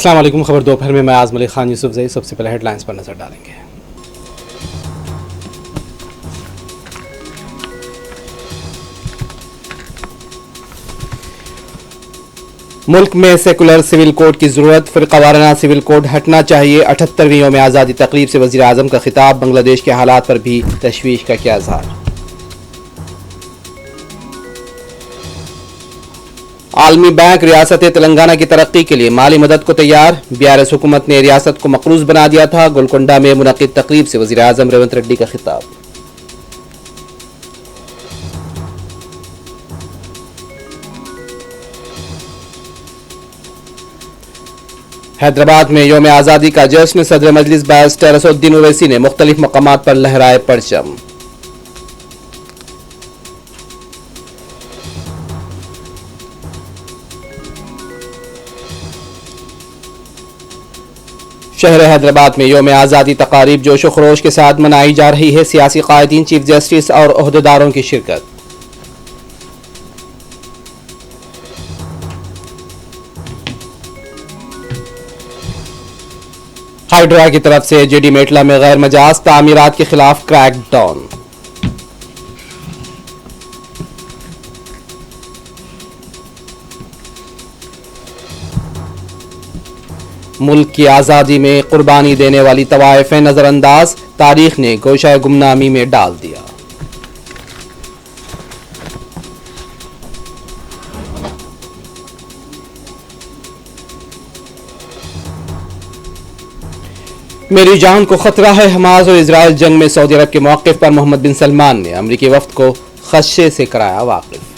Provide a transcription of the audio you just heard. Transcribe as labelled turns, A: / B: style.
A: السلام علیکم. خبر دوپہر میں اعظم علی خان یوسف زئی. سب سے پہلے ہیڈ لائنز پر نظر ڈالیں گے. ملک میں سیکولر سول کوڈ کی ضرورت. فرقہ وارانہ سول کوڈ ہٹنا چاہیے. 78ویں یوم آزادی تقریب سے وزیر اعظم کا خطاب. بنگلہ دیش کے حالات پر بھی تشویش کا کیا اظہار. عالمی بینک ریاست تلنگانہ کی ترقی کے لیے مالی مدد کو تیار. BRS حکومت نے ریاست کو مقروض بنا دیا تھا. گولکنڈہ میں منعقد تقریب سے وزیر اعظم ریونت ریڈی کا خطاب. حیدرآباد میں یوم آزادی کا جشن. صدر مجلس بیرسٹر اسد الدین اویسی نے مختلف مقامات پر لہرائے پرچم. شہر حیدرآباد میں یوم آزادی تقاریب جوش و خروش کے ساتھ منائی جا رہی ہے. سیاسی قائدین، چیف جسٹس اور عہدیداروں کی شرکت. ہائیڈرا کی طرف سے JD میٹلا میں غیر مجاز تعمیرات کے خلاف کریک ڈاؤن. ملک کی آزادی میں قربانی دینے والی طوائفیں نظر انداز. تاریخ نے گوشہ گمنامی میں ڈال دیا. میری جان کو خطرہ ہے. حماس اور اسرائیل جنگ میں سعودی عرب کے موقف پر محمد بن سلمان نے امریکی وفد کو خدشے سے کرایا واقف.